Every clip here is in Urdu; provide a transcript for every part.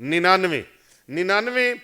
99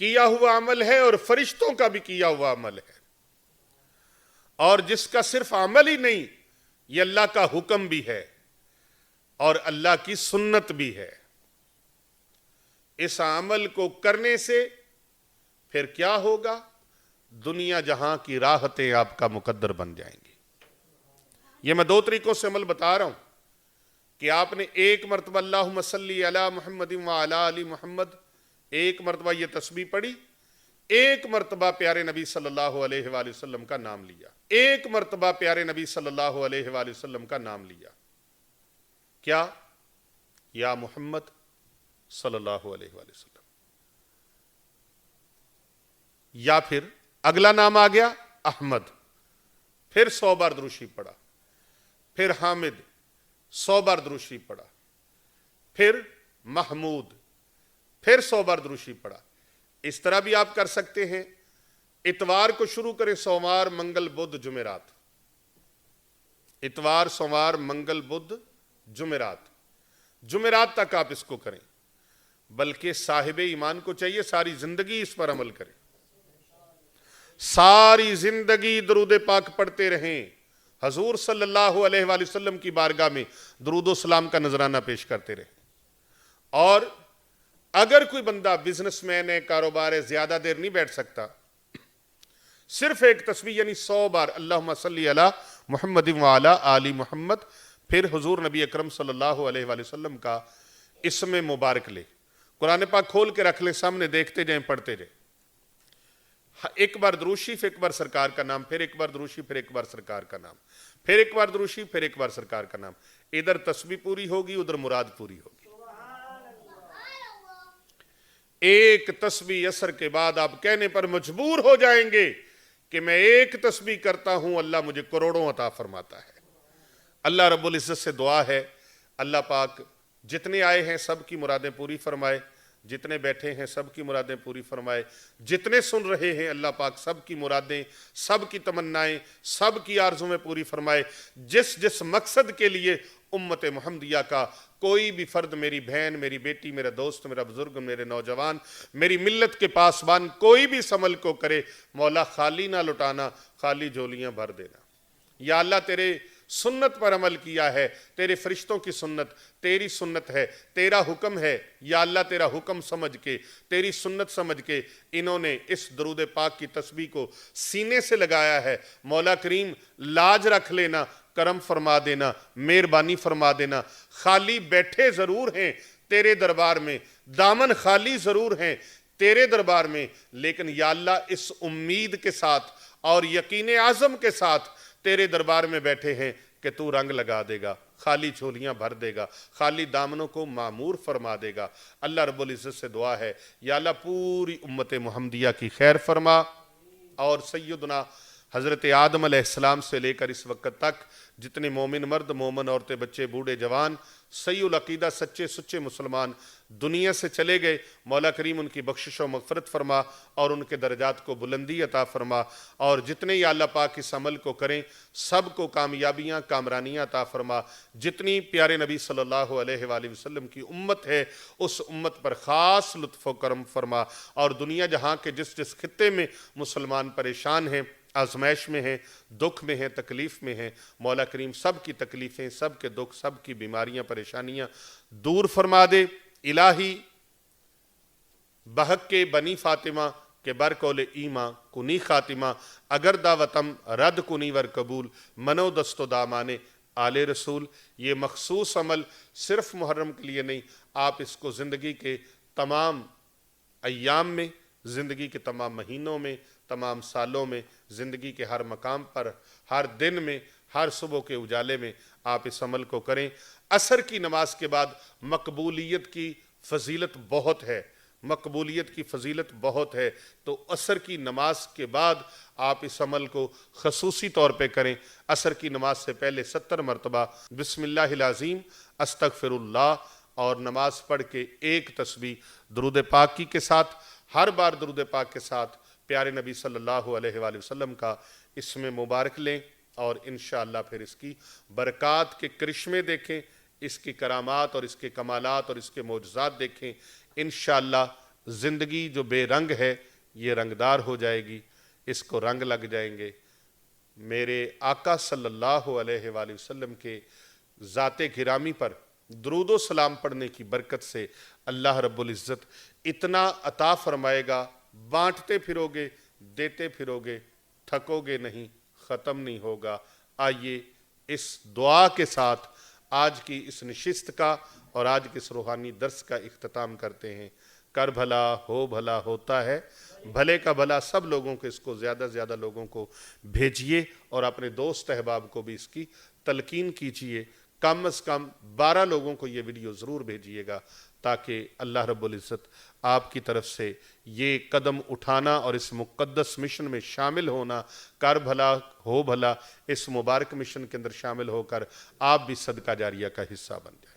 کیا ہوا عمل ہے اور فرشتوں کا بھی کیا ہوا عمل ہے، اور جس کا صرف عمل ہی نہیں، یہ اللہ کا حکم بھی ہے اور اللہ کی سنت بھی ہے۔ اس عمل کو کرنے سے پھر کیا ہوگا؟ دنیا جہاں کی راحتیں آپ کا مقدر بن جائیں گی۔ یہ میں 2 طریقوں سے عمل بتا رہا ہوں کہ آپ نے ایک مرتبہ اللہم صلی علی محمد وعلی آل محمد، ایک مرتبہ یہ تسبیح پڑھی، ایک مرتبہ پیارے نبی صلی اللہ علیہ وآلہ وسلم کا نام لیا، ایک مرتبہ پیارے نبی صلی اللہ علیہ وآلہ وسلم کا نام لیا، کیا؟ یا محمد صلی اللہ علیہ وآلہ وسلم۔ یا پھر اگلا نام آ گیا احمد، پھر 100 بار درود شریف پڑھا، پھر حامد 100 بار درود شریف پڑھا، پھر محمود پھر 100 بار درود شریف پڑھا۔ اس طرح بھی آپ کر سکتے ہیں، اتوار کو شروع کریں، سوموار منگل بدھ جمعرات، اتوار سوموار منگل بدھ جمعرات، جمعرات تک آپ اس کو کریں، بلکہ صاحب ایمان کو چاہیے ساری زندگی اس پر عمل کریں، ساری زندگی درود پاک پڑھتے رہیں، حضور صلی اللہ علیہ وآلہ وسلم کی بارگاہ میں درود و سلام کا نذرانہ پیش کرتے رہیں۔ اور اگر کوئی بندہ بزنس مین ہے، کاروبار ہے، زیادہ دیر نہیں بیٹھ سکتا، صرف ایک تسبیح یعنی 100 بار اللہم صلی علی محمد وعلی آل محمد، پھر حضور نبی اکرم صلی اللہ علیہ وآلہ وسلم کا اسم مبارک لے، قرآن پاک کھول کے رکھ لیں سامنے، دیکھتے جائیں پڑھتے جائیں، ایک بار درود شریف، ایک بار سرکار کا نام، پھر ایک بار درود شریف، پھر ایک بار سرکار کا نام، پھر ایک بار درود شریف، پھر ایک بار سرکار کا نام، ادھر تسبیح پوری ہوگی، ادھر مراد پوری ہوگی۔ ایک تسبیح اثر کے بعد آپ کہنے پر مجبور ہو جائیں گے کہ میں ایک تسبیح کرتا ہوں، اللہ مجھے کروڑوں عطا فرماتا ہے۔ اللہ رب العزت سے دعا ہے، اللہ پاک جتنے آئے ہیں سب کی مرادیں پوری فرمائے، جتنے بیٹھے ہیں سب کی مرادیں پوری فرمائے، جتنے سن رہے ہیں اللہ پاک سب کی مرادیں، سب کی تمنائیں، سب کی آرزوں میں پوری فرمائے۔ جس جس مقصد کے لیے امت محمدیہ کا کوئی بھی فرد، میری بہن، میری بیٹی، میرا دوست، میرا بزرگ، میرے نوجوان، میری ملت کے پاسبان کوئی بھی اس عمل کو کرے، مولا خالی نہ لٹانا، خالی جولیاں بھر دینا۔ یا اللہ تیرے سنت پر عمل کیا ہے، تیرے فرشتوں کی سنت، تیری سنت ہے، تیرا حکم ہے، یا اللہ تیرا حکم سمجھ کے، تیری سنت سمجھ کے انہوں نے اس درود پاک کی تسبیح کو سینے سے لگایا ہے، مولا کریم لاج رکھ لینا، کرم فرما دینا، مہربانی فرما دینا۔ خالی بیٹھے ضرور ہیں تیرے دربار میں، دامن خالی ضرور ہیں تیرے دربار میں، لیکن یا اللہ اس امید کے ساتھ اور یقین عظم کے ساتھ تیرے دربار میں بیٹھے ہیں کہ تو رنگ لگا دے گا، خالی جھولیاں بھر دے گا، خالی دامنوں کو معمور فرما دے گا۔ اللہ رب العزت سے دعا ہے، یا اللہ پوری امت محمدیہ کی خیر فرما، اور سیدنا حضرت آدم علیہ السلام سے لے کر اس وقت تک جتنے مومن مرد، مومن عورتیں، بچے، بوڑھے، جوان، صحیح العقیدہ سچے سچے مسلمان دنیا سے چلے گئے، مولا کریم ان کی بخشش و مغفرت فرما اور ان کے درجات کو بلندی عطا فرما، اور جتنے یا اللہ پاک اس عمل کو کریں سب کو کامیابیاں، کامرانیاں عطا فرما۔ جتنی پیارے نبی صلی اللہ علیہ وآلہ وسلم کی امت ہے اس امت پر خاص لطف و کرم فرما، اور دنیا جہاں کے جس جس خطے میں مسلمان پریشان ہیں، آزمائش میں ہیں، دکھ میں ہیں، تکلیف میں ہیں، مولا کریم سب کی تکلیفیں، سب کے دکھ، سب کی بیماریاں، پریشانیاں دور فرما دے۔ الہی بحق کے بنی فاطمہ کے برکول ایماں کنی خاتمہ، اگر دعوتم رد کنی ور قبول، منو دست و دامانے آل رسول۔ یہ مخصوص عمل صرف محرم کے لیے نہیں، آپ اس کو زندگی کے تمام ایام میں، زندگی کے تمام مہینوں میں، تمام سالوں میں، زندگی کے ہر مقام پر، ہر دن میں، ہر صبح کے اجالے میں آپ اس عمل کو کریں۔ عصر کی نماز کے بعد مقبولیت کی فضیلت بہت ہے، مقبولیت کی فضیلت بہت ہے، تو عصر کی نماز کے بعد آپ اس عمل کو خصوصی طور پہ کریں۔ عصر کی نماز سے پہلے 70 مرتبہ بسم اللہ العظیم استغفر اللہ، اور نماز پڑھ کے ایک تسبیح درود پاکی کے ساتھ، ہر بار درود پاک کے ساتھ پیارے نبی صلی اللہ علیہ وآلہ وسلم کا اسم مبارک لیں، اور انشاءاللہ پھر اس کی برکات کے کرشمے دیکھیں، اس کی کرامات اور اس کے کمالات اور اس کے معجزات دیکھیں۔ انشاءاللہ زندگی جو بے رنگ ہے یہ رنگدار ہو جائے گی، اس کو رنگ لگ جائیں گے۔ میرے آقا صلی اللہ علیہ وآلہ وسلم کے ذات گرامی پر درود و سلام پڑھنے کی برکت سے اللہ رب العزت اتنا عطا فرمائے گا، بانٹتے پھرو گے، دیتے پھرو گے، تھکو گے نہیں، ختم نہیں ہوگا۔ آئیے اس دعا کے ساتھ آج کی اس نشست کا اور آج کے اس روحانی درس کا اختتام کرتے ہیں۔ کر بھلا ہو بھلا ہوتا ہے، بھلے کا بھلا سب لوگوں کو، اس کو زیادہ سے زیادہ لوگوں کو بھیجئے اور اپنے دوست احباب کو بھی اس کی تلقین کیجئے۔ کم از کم 12 لوگوں کو یہ ویڈیو ضرور بھیجئے گا تاکہ اللہ رب العزت آپ کی طرف سے یہ قدم اٹھانا اور اس مقدس مشن میں شامل ہونا، کر بھلا ہو بھلا اس مبارک مشن کے اندر شامل ہو کر آپ بھی صدقہ جاریہ کا حصہ بن جائیں۔